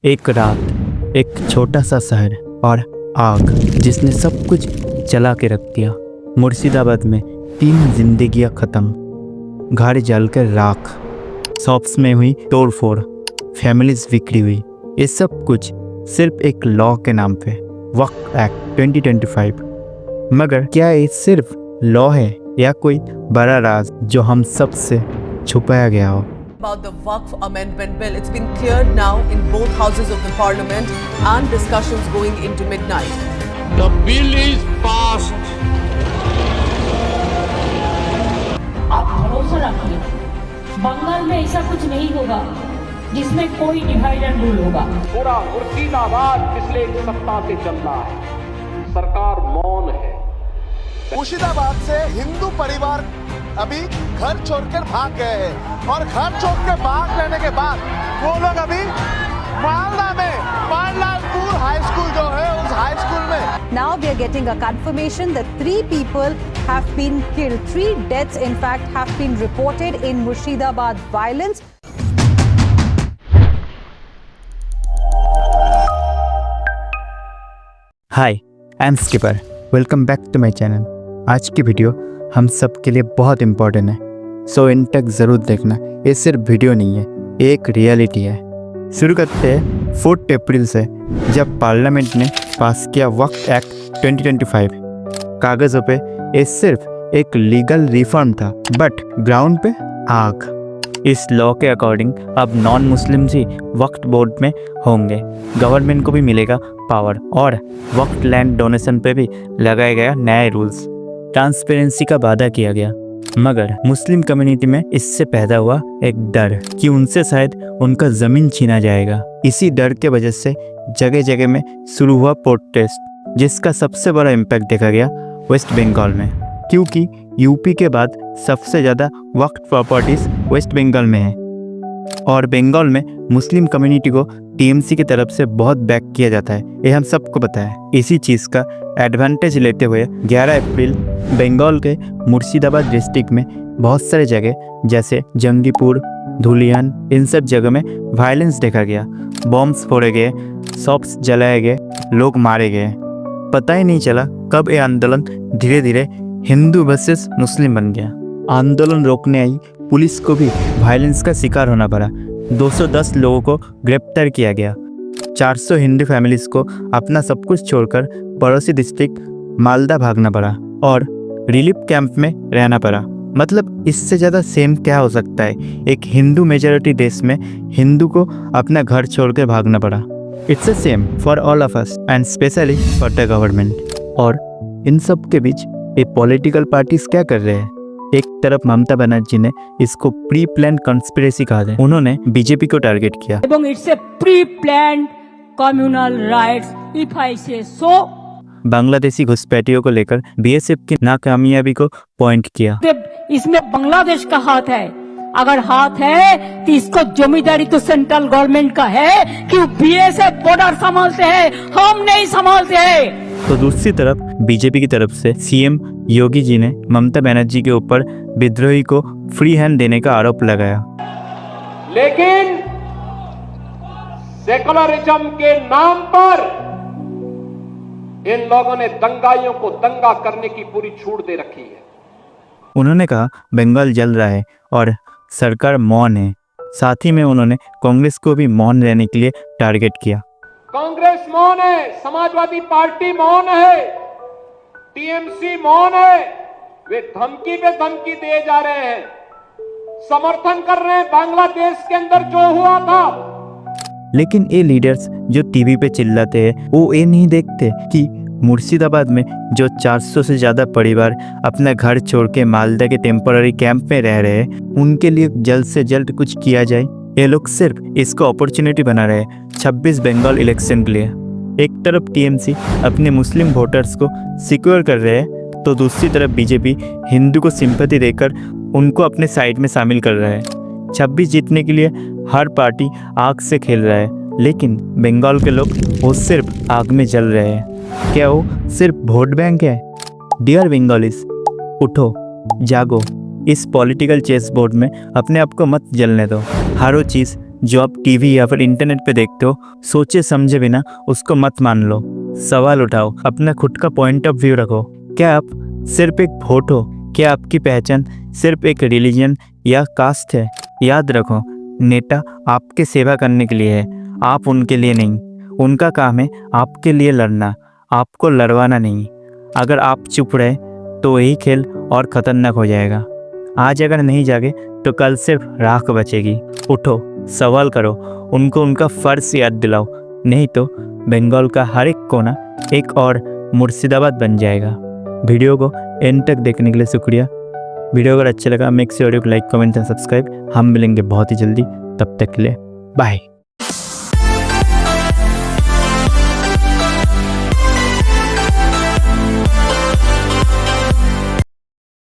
एक रात, एक छोटा सा शहर और आग जिसने सब कुछ जला के रख दिया। मुर्शिदाबाद में 3 जिंदगियां खत्म, घर जलकर राख, शॉप्स में हुई तोड़फोड़, फैमिलीज बिखरी हुई। ये सब कुछ सिर्फ एक लॉ के नाम पे, वक्फ एक्ट 2025। मगर क्या ये सिर्फ लॉ है या कोई बड़ा राज जो हम सब से छुपाया गया हो? About the Waqf Amendment Bill, it's been cleared now in both houses of the Parliament and discussions going into midnight. The bill is passed. आप भरोसा रखिए, बंगाल में ऐसा कुछ नहीं होगा जिसमें कोई डिवाइड एंड रूल होगा। पूरा मुर्शिदाबाद पिछले एक सप्ताह से चल रहा है, सरकार मौन है। मुर्शिदाबाद से हिंदू परिवार अभी घर छोड़कर भाग गए हैं और घर छोड़ के भाग लेने के बाद वो लोग अभी मालदा में पांडलालपुर हाई स्कूल जो है उस हाई स्कूल में। Now we are getting a confirmation that 3 people have been killed. 3 deaths in fact have been reported in Murshidabad violence. Hi, I'm Skipper. Welcome back to my channel. आज की video हम सब के लिए बहुत important है, सो इन तक ज़रूर देखना। ये सिर्फ वीडियो नहीं है, एक रियलिटी है। शुरू करते हैं 4 अप्रैल से, जब पार्लियामेंट ने पास किया वक्फ एक्ट 2025। कागज़ों पे ये सिर्फ एक लीगल रिफॉर्म था, बट ग्राउंड पे आग। इस लॉ के अकॉर्डिंग अब नॉन मुस्लिम्स ही वक्फ बोर्ड में होंगे, गवर्नमेंट को भी मिलेगा पावर, और वक्फ लैंड डोनेशन पे भी लगाया गया नए रूल्स। ट्रांसपेरेंसी का वादा किया गया, मगर मुस्लिम कम्युनिटी में इससे पैदा हुआ एक डर कि उनसे शायद उनका ज़मीन छीना जाएगा। इसी डर के वजह से जगह जगह में शुरू हुआ प्रोटेस्ट, जिसका सबसे बड़ा इम्पैक्ट देखा गया वेस्ट बंगाल में, क्योंकि यूपी के बाद सबसे ज़्यादा वक्फ प्रॉपर्टीज़ वेस्ट बंगाल में है, और बंगाल में मुस्लिम कम्युनिटी को टीएमसी की तरफ से बहुत बैक किया जाता है, ये हम सबको पता है। इसी चीज़ का एडवांटेज लेते हुए 11 अप्रैल बंगाल के मुर्शिदाबाद डिस्ट्रिक्ट में बहुत सारे जगह जैसे जंगीपुर, धुलियन, इन सब जगह में वायलेंस देखा गया। बॉम्ब्स फोड़े गए, शॉप्स जलाए गए, लोग मारे गए। पता ही नहीं चला कब ये आंदोलन धीरे धीरे हिंदू वर्सेस मुस्लिम बन गया। आंदोलन रोकने आई पुलिस को भी वायलेंस का शिकार होना पड़ा। 210 लोगों को गिरफ्तार किया गया। 400 हिंदू फैमिलीज को अपना सब कुछ छोड़कर पड़ोसी डिस्ट्रिक्ट मालदा भागना पड़ा और रिलीफ कैंप में रहना पड़ा। मतलब इससे ज़्यादा सेम क्या हो सकता है? एक हिंदू मेजॉरिटी देश में हिंदू को अपना घर छोड़कर भागना पड़ा। It's a same for all of us and specially for the government. और इन सब के बीच ये पॉलिटिकल पार्टीज क्या कर रहे हैं? एक तरफ ममता बनर्जी ने इसको प्री प्लान कॉन्स्पिरेसी कहा है। उन्होंने बीजेपी को टारगेट किया। It's a pre planned communal riots if I से सो। बांग्लादेशी घुसपैठियों को लेकर बीएसएफ की नाकामयाबी को पॉइंट किया। इसमें बांग्लादेश का हाथ है। अगर हाथ है तो इसको जमींदारी तो सेंट्रल गवर्नमेंट का है कि बीएसएफ बॉर्डर संभालते हैं, हम नहीं संभालते हैं। तो दूसरी तरफ बीजेपी की तरफ से सीएम योगी जी ने ममता बनर्जी के ऊपर विद्रोही को फ्री हैंड देने का आरोप लगाया। लेकिन सेकुलरिज्म के नाम पर इन लोगों ने दंगाइयों को दंगा करने की पूरी छूट दे रखी है। उन्होंने कहा बंगाल जल रहा है और सरकार मौन है। साथ ही में उन्होंने कांग्रेस को भी मौन रहने के लिए टारगेट किया। कांग्रेस मौन है, समाजवादी पार्टी मौन है, टीएमसी मौन है। वे धमकी पे धमकी दिए जा रहे हैं, समर्थन कर रहे हैं बांग्लादेश के अंदर जो हुआ था। लेकिन ये लीडर्स जो टीवी पे चिल्लाते हैं, वो ये नहीं देखते कि मुर्शिदाबाद में जो 400 से ज़्यादा परिवार अपना घर छोड़ के मालदा के टेम्पररी कैंप में रह रहे हैं, उनके लिए जल्द से जल्द कुछ किया जाए। ये लोग सिर्फ इसको अपॉर्चुनिटी बना रहे हैं 26 बंगाल इलेक्शन के लिए। एक तरफ टीएमसी अपने मुस्लिम वोटर्स को सिक्योर कर रहे हैं, तो दूसरी तरफ बीजेपी हिंदू को सिंपैथी देकर उनको अपने साइड में शामिल कर रहा है। 26 जीतने के लिए हर पार्टी आग से खेल रहा है, लेकिन बंगाल के लोग वो सिर्फ आग में जल रहे हैं। क्या वो सिर्फ वोट बैंक है? डियर बंगालीज, उठो, जागो। इस पॉलिटिकल चेस बोर्ड में अपने आप को मत जलने दो। हर वो चीज़ जो आप टीवी या फिर इंटरनेट पे देखते हो, सोचे समझे बिना उसको मत मान लो। सवाल उठाओ, अपना खुद का पॉइंट ऑफ व्यू रखो। क्या आप सिर्फ एक वोट हो? क्या आपकी पहचान सिर्फ एक रिलीजन या कास्ट है? याद रखो, नेता आपके सेवा करने के लिए है, आप उनके लिए नहीं। उनका काम है आपके लिए लड़ना, आपको लड़वाना नहीं। अगर आप चुप रहे तो यही खेल और ख़तरनाक हो जाएगा। आज अगर नहीं जागे तो कल सिर्फ राख बचेगी। उठो, सवाल करो, उनको उनका फ़र्ज याद दिलाओ, नहीं तो बंगाल का हर एक कोना एक और मुर्शिदाबाद बन जाएगा। वीडियो को एंड तक देखने के लिए शुक्रिया। वीडियो अगर अच्छा लगा make sure you like comment and subscribe. हम मिलेंगे बहुत ही जल्दी, तब तक के लिए बाय।